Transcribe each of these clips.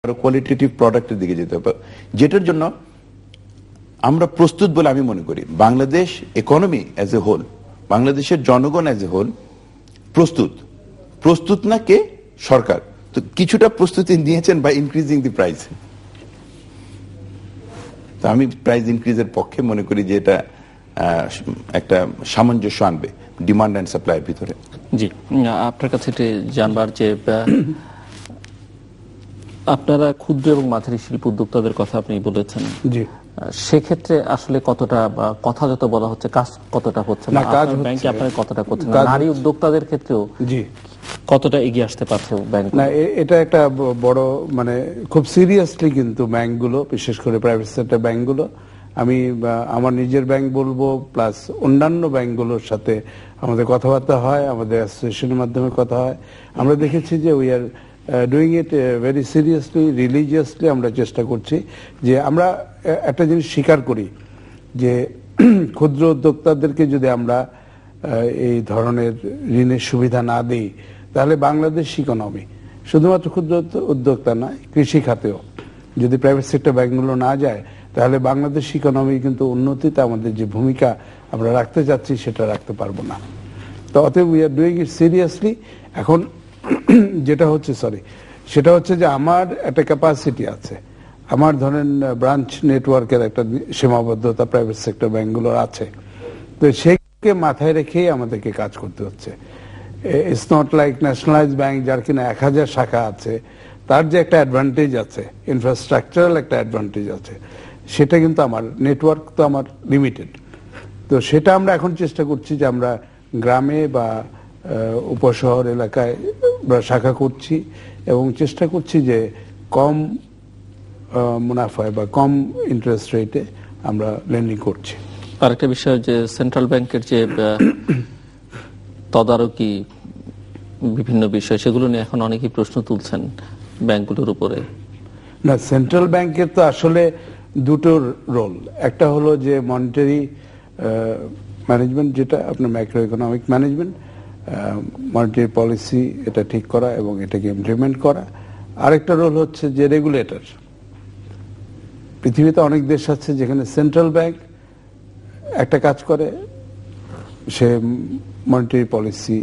আরো কোয়ালিটেটিভ প্রোডাক্টের দিকে যেতে হবে, যেটার জন্য আমরা প্রস্তুত বলে আমি মনে করি। Bangladesh economy as a whole, বাংলাদেশের জনগণ অ্যাজ এ হোল প্রস্তুত না কে? সরকার। তো কিছুটা প্রস্তুতি নিয়েছেন বাই ইনক্রিজিং দি প্রাইস। তো আমি প্রাইস ইনক্রিজের পক্ষে মনে করি যে এটা একটা সামঞ্জস্য আনবে ডিমান্ড অ্যান্ড সাপ্লাইয়ের ভিতরে। জি, আপনার কাছে জানবার যে আপনারা ক্ষুদ্র এবং মাঝারি শিল্প উদ্যোক্তাদের কথা আপনি বলেছেন, জি, সেক্ষেত্রে আসলে কতটা কথা যত বলা হচ্ছে, কাজ কতটা হচ্ছে না? ব্যাংকে আপনারা কতটা করছেন? নারী উদ্যোক্তাদের ক্ষেত্রেও জি কতটা এগিয়ে আসতে পারছে ব্যাংক? না, এটা একটা বড় মানে খুব সিরিয়াসলি কিন্তু ব্যাংকগুলো, বিশেষ করে প্রাইভেট সেক্টর ব্যাংকগুলো, আমি আমার নিজের ব্যাংক বলবো প্লাস অন্যান্য ব্যাংকগুলোর সাথে আমাদের কথাবার্তা হয়, আমাদের অ্যাসোসিয়েশনের মাধ্যমে কথা হয়। আমরা দেখেছি যে we are doing it very seriously, religiously. আমরা চেষ্টা করছি যে আমরা একটা জিনিস স্বীকার করি যে ক্ষুদ্র উদ্যোক্তাদেরকে যদি আমরা এই ধরনের ঋণের সুবিধা না দিই, তাহলে বাংলাদেশ ইকোনমি শুধুমাত্র ক্ষুদ্র উদ্যোক্তা নয়, কৃষি খাতেও যদি প্রাইভেট সেক্টর ব্যাংকগুলো না যায়, তাহলে বাংলাদেশ ইকোনমি কিন্তু উন্নতিতে আমাদের যে ভূমিকা আমরা রাখতে চাচ্ছি সেটা রাখতে পারবো না। তো অতএব we are doing it seriously. এখন যেটা হচ্ছে সেটা হচ্ছে যে আমার একটা ক্যাপাসিটি আছে, আমার ধরেন ব্রাঞ্চ নেটওয়ার্কের একটা সীমাবদ্ধতা প্রাইভেট সেক্টর ব্যাংকগুলোর আছে। তো সেইকে মাথায় রেখেই আমাদেরকে কাজ করতে হচ্ছে। It's not like nationalise bank যার কিনা 1000 শাখা আছে, তার যে একটা অ্যাডভান্টেজ আছে, ইনফ্রাস্ট্রাকচারাল একটা অ্যাডভান্টেজ আছে, সেটা কিন্তু আমার নেটওয়ার্ক তো আমার লিমিটেড। তো সেটা আমরা এখন চেষ্টা করছি যে আমরা গ্রামে বা উপশহর এলাকায় শাখা করছি এবং চেষ্টা করছি যে কম মুনাফায় বা কম ইন্টারেস্ট রেটে আমরা লেন্ডিং করছি। আরেকটা বিষয় যে সেন্ট্রাল ব্যাংকের যে তদারকি বিভিন্ন বিষয়, সেগুলো নিয়ে এখন অনেকেই প্রশ্ন তুলছেন ব্যাংকগুলোর উপরে। না, সেন্ট্রাল ব্যাংকের তো আসলে দুটো রোল। একটা হলো যে মনিটারি ম্যানেজমেন্ট, যেটা আপনার macro economic management, monetary policy এটা ঠিক করা এবং এটাকে ইমপ্লিমেন্ট করা। আরেকটা রোল হচ্ছে যে রেগুলেটর। পৃথিবীতে অনেক দেশ আছে যেখানে সেন্ট্রাল ব্যাংক একটা কাজ করে, সে মনিটারি পলিসি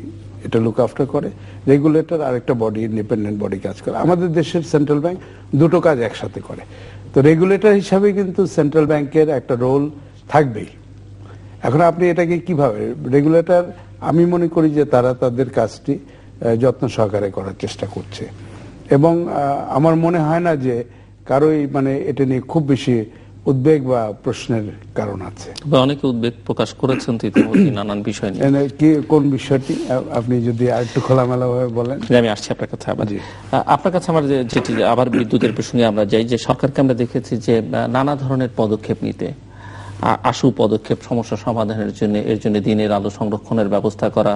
এটা লুক আফটার করে, রেগুলেটর আরেকটা বডি, ইন্ডিপেন্ডেন্ট বডি কাজ করে। আমাদের দেশের সেন্ট্রাল ব্যাংক দুটো কাজ একসাথে করে। তো রেগুলেটর হিসাবে কিন্তু সেন্ট্রাল ব্যাংকের একটা রোল থাকবেই। এখন আপনি এটাকে কিভাবে রেগুলেটর, আমি মনে করি যে তারা তাদের কাজটি যত্ন সহকারে করার চেষ্টা করছে এবং আমার মনে হয় না যে কারোই মানে এটা নিয়ে খুব বেশি উদ্বেগ বা প্রশ্নের কারণ আছে। অনেকে উদ্বেগ প্রকাশ করেছেন ইতিমধ্যে নানান বিষয় নিয়ে। কি কোন বিষয়টি আপনি যদি আরেকটু খোলামেলা ভাবে বলেন? আমি আসছি আপনার কাছে আবার। আপনার কাছে আমার যেটি আবার বিদ্যুতের প্রসঙ্গে আমরা যাই, যে সরকারকে আমরা দেখেছি যে নানা ধরনের পদক্ষেপ নিতে, আশু পদক্ষেপ সমস্যা সমাধানের জন্য, এর জন্য দিনের আলো সংরক্ষণের ব্যবস্থা করা,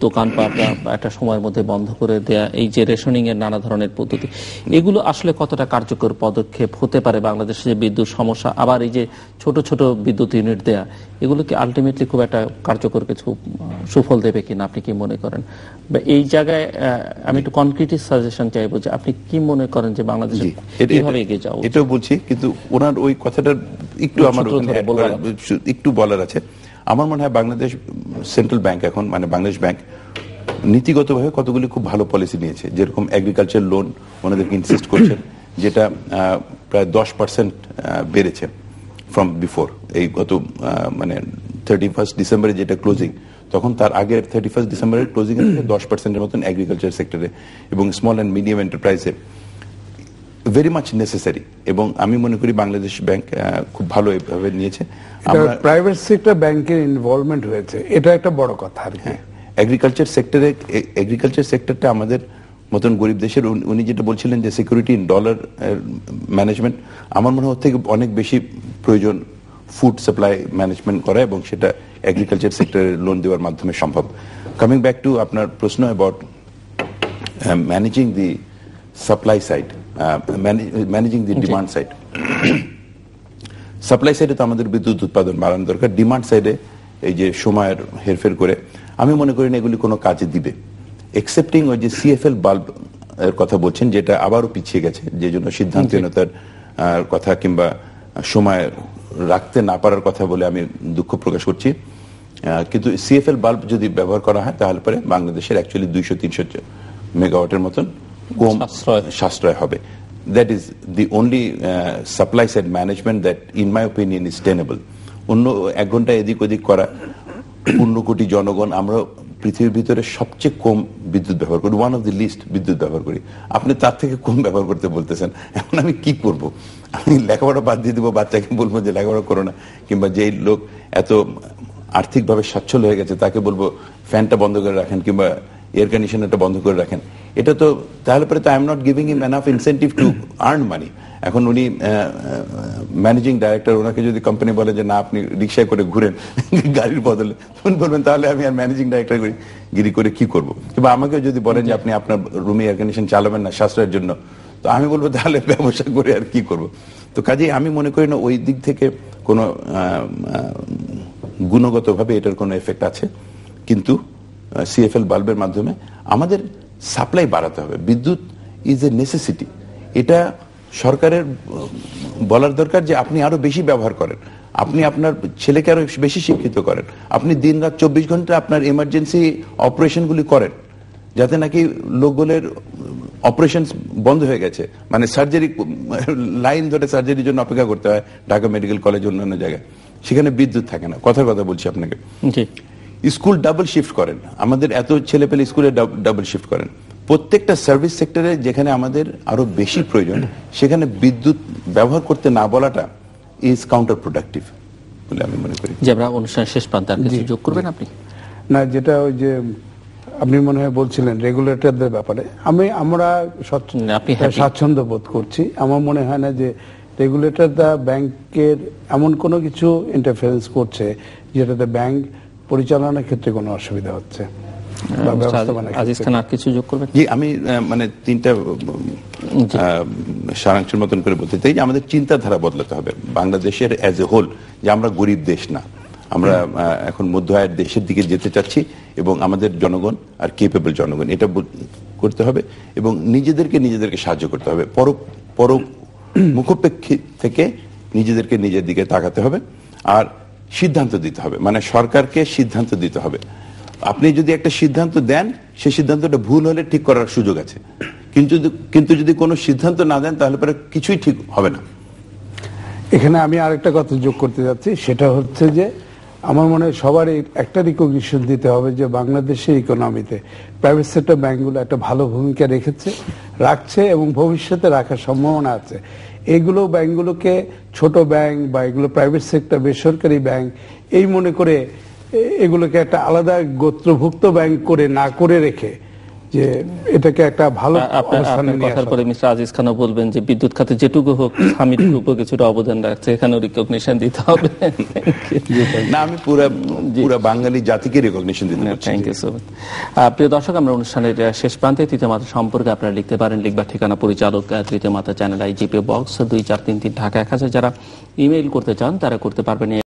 দোকানপাট একটা সময়ের মধ্যে বন্ধ করে দেয়া, এই যে রেশনিং এর নানা ধরনের পদ্ধতি, এগুলো আসলে কতটা কার্যকর পদক্ষেপ হতে পারে বাংলাদেশে যে বিদ্যুৎ সমস্যা, আবার এই যে ছোট ছোট বিদ্যুৎ ইউনিট দেয়া, এগুলো কি আলটিমেটলি খুব একটা কার্যকর কিছু সুফল দেবে কিনা আপনি কি মনে করেন? এই জায়গায় আমি একটু কনক্রিট সাজেশন চাইবো যে আপনি কি মনে করেন যে বাংলাদেশে কিভাবে এগিয়ে যাওয়া উচিত? এটাও বলছি, কিন্তু ওনার ওই কথাটা একটু আমার একটু বলার আছে। আমার মনে হয় বাংলাদেশ সেন্ট্রাল ব্যাংক এখন মানে বাংলাদেশ ব্যাংক নীতিগতভাবে কতগুলি খুব ভালো পলিসি নিয়েছে। যেরকম এগ্রিকালচার লোন ওনাদেরকে ইনসিস্ট করছেন, যেটা প্রায় 10% বেড়েছে ফ্রম বিফোর। এই গত মানে 31 ডিসেম্বরে যেটা ক্লোজিং, তখন তার আগের 31 ডিসেম্বরের ক্লোজিং এর থেকে 10%-এর মতন এগ্রিকালচার সেক্টরে এবং স্মল অ্যান্ড মিডিয়াম এন্টারপ্রাইজে ভেরি মাচ নেসেসারি। এবং আমি মনে করি বাংলাদেশ ব্যাংক খুব ভালো এভাবে নিয়েছে। প্রাইভেট সেক্টর ব্যাংকের ইনভলভমেন্ট হয়েছে, এটা একটা বড় কথা আর কি। এগ্রিকালচার সেক্টরটা আমাদের মতন গরিব দেশের, উনি যেটা বলছিলেন যে সিকিউরিটি ইন ডলার ম্যানেজমেন্ট, আমার মনে হয় থেকে অনেক বেশি প্রয়োজন ফুড সাপ্লাই ম্যানেজমেন্ট করা, এবং সেটা এগ্রিকালচার সেক্টরে লোন দেওয়ার মাধ্যমে সম্ভব। কামিং ব্যাক টু আপনার প্রশ্ন about managing the supply side, managing the demand side. Supply সাইডে তো আমাদের বিদ্যুৎ উৎপাদন বাড়ানো দরকার। ডিমান্ড সাইডে এই যে সময়ের হেরফের করে আমি মনে করি না এগুলি কোনো কাজে দিবে, এক্সেপ্টিং ওই যে সিএফএল বাল্ব এর কথা বলছেন, যেটা আবারও পিছিয়ে গেছে, যে জন্য সিদ্ধান্তহীনতার কথা কিংবা সময় রাখতে না পারার কথা বলে আমি দুঃখ প্রকাশ করছি। কিন্তু সিএফএল বাল্ব যদি ব্যবহার করা হয় তাহলে পরে বাংলাদেশের অ্যাকচুয়ালি 200-300 মেগাওয়াটের মতন কম সাশ্রয় হবে। That is the only supply side management that in my opinion is tenable. অন্য 1 ঘন্টা এদিক ওদিক করা, 15 কোটি জনগণ, আমরা পৃথিবীর ভিতরে সবচেয়ে কম বিদ্যুৎ ব্যবহার করি, ওয়ান অফ দি লিস্ট বিদ্যুৎ ব্যবহার করি। আপনি তার থেকে কম ব্যবহার করতে বলতেছেন, এখন আমি কি করব? আমি লেখাপড়া বাদ দিয়ে দেবো, বাচ্চাকে বলবো যে লেখাপড়া করো না, কিংবা যেই লোক এত আর্থিকভাবে সচ্ছল হয়ে গেছে তাকে বলবো ফ্যানটা বন্ধ করে রাখেন কিংবা এয়ার কন্ডিশনারটা বন্ধ করে রাখেন। এটা তো তাহলে পরে তো I am not giving him enough incentive to earn money. এখন উনি ম্যানেজিং ডাইরেক্টর, ওনাকে যদি কোম্পানি বলে যে না আপনি রিক্সায় করে ঘুরেন গাড়ির বদলে, তখন বলবেন তাহলে আমি আর ম্যানেজিং ডাইরেক্টর গিরি করে কি করব? কিংবা আমাকে যদি বলেন যে আপনি আপনার রুমে এয়ার কন্ডিশন চালাবেন না সাশ্রয়ের জন্য, তো আমি বলবো তাহলে ব্যবসা করে আর কি করব? তো কাজেই আমি মনে করি না ওই দিক থেকে কোনো গুণগতভাবে এটার কোনো এফেক্ট আছে। কিন্তু সিএফএল বাল্বের মাধ্যমে আমাদের সাপ্লাই বাড়াতে হবে। বিদ্যুৎ ইজ এ নেসেসিটি। এটা সরকারের বলার দরকার যে আপনি আরো বেশি ব্যবহার করেন, আপনি আপনার ছেলেকে আরো বেশি শিক্ষিত করেন, আপনি দিন রাত 24 ঘন্টা আপনার এমার্জেন্সি অপারেশনগুলি করেন, যাতে নাকি লোকগুলোর অপারেশন বন্ধ হয়ে গেছে, মানে সার্জারি লাইন ধরে সার্জারির জন্য অপেক্ষা করতে হয় ঢাকা মেডিকেল কলেজ অন্যান্য জায়গায়, সেখানে বিদ্যুৎ থাকে না। কথার কথা বলছি আপনাকে। স্কুল ডাবল শিফট করেন, আমাদের এত ছেলে পেলে স্কুলে ডাবল শিফট করেন। প্রত্যেকটা সার্ভিস সেক্টরে যেখানে আমাদের আরো বেশি প্রয়োজন সেখানে বিদ্যুৎ ব্যবহার করতে না বলাটা ইজ কাউন্টার প্রোডাক্টিভ বলে আমি মনে করি। যে আমরা অনুষ্ঠানের শেষ প্রান্তে আর কিছু যোগ করবেন আপনি? না, যেটা ওই যে আপনি মনে হয় বলছিলেন রেগুলেটরদের ব্যাপারে, আমরা স্বাচ্ছন্দ্য বোধ করছি। আমার মনে হয় না যে রেগুলেটররা ব্যাংকের এমন কোনো কিছু ইন্টারফারেন্স করছে যেটাতে ব্যাংক পরিচালনার ক্ষেত্রে কোনো অসুবিধা হচ্ছে। আজিজ খান আর কিছু যোগ করবেন? জি, আমি মানে 3টা সারাংশের মতন করে বলতে চাই যে আমাদের চিন্তাধারা বদলাতে হবে বাংলাদেশের অ্যাজ এ হোল, যে আমরা গরিব দেশ না, আমরা এখন মধ্য আয়ের দেশের দিকে যেতে চাচ্ছি এবং আমাদের জনগণ আর কেপেবল জনগণ, এটা করতে হবে এবং নিজেদেরকে সাহায্য করতে হবে। পর মুখোপেক্ষী থেকে নিজেদেরকে নিজের দিকে তাকাতে হবে আর সিদ্ধান্ত দিতে হবে, মানে সরকারকে সিদ্ধান্ত দিতে হবে। আপনি যদি একটা সিদ্ধান্ত দেন, সেই সিদ্ধান্তটা ভুল হলে ঠিক করার সুযোগ আছে, কিন্তু যদি কোনো সিদ্ধান্ত না দেন তাহলে পরে কিছুই ঠিক হবে না। এখানে আমি আরেকটা কথা যোগ করতে যাচ্ছি, সেটা হচ্ছে যে আমার মনে হয় সবার একটা রিকগনিশন দিতে হবে যে বাংলাদেশের ইকোনমিতে প্রাইভেট সেক্টর ব্যাংকগুলো একটা ভালো ভূমিকা রাখছে এবং ভবিষ্যতে রাখার সম্ভাবনা আছে। এগুলো ব্যাংকগুলোকে ছোট ব্যাংক বা এগুলো প্রাইভেট সেক্টর বেসরকারি ব্যাংক এই মনে করে এগুলোকে একটা আলাদা গোত্রভুক্ত ব্যাংক করে না করে রেখে যে এটাকে একটা ভালো অবস্থানে নিয়ে আসার পরে মিস্টার আজিজ খানও বলবেন যে বিদ্যুৎ খাতে যেটুকু হোক স্বামীর গ্রুপও কিছুটা অবদান রাখছে, এখানেও রিকগনিশন দিতে হবে। না, আমি পুরো বাঙালি জাতিকে রিকগনিশন দিতে চাই। Thank you so much. প্রিয় দর্শক, আমরা অনুষ্ঠানের শেষ প্রান্তে তৃতীয় মাত্রা সম্পর্কে আপনারা লিখতে পারেন। লিখবার ঠিকানা পরিচালক, তৃতীয় মাত্রা চ্যানেল, IGP বক্স 2433 ঢাকা 1000। যারা ইমেইল করতে চান তারা করতে পারবেন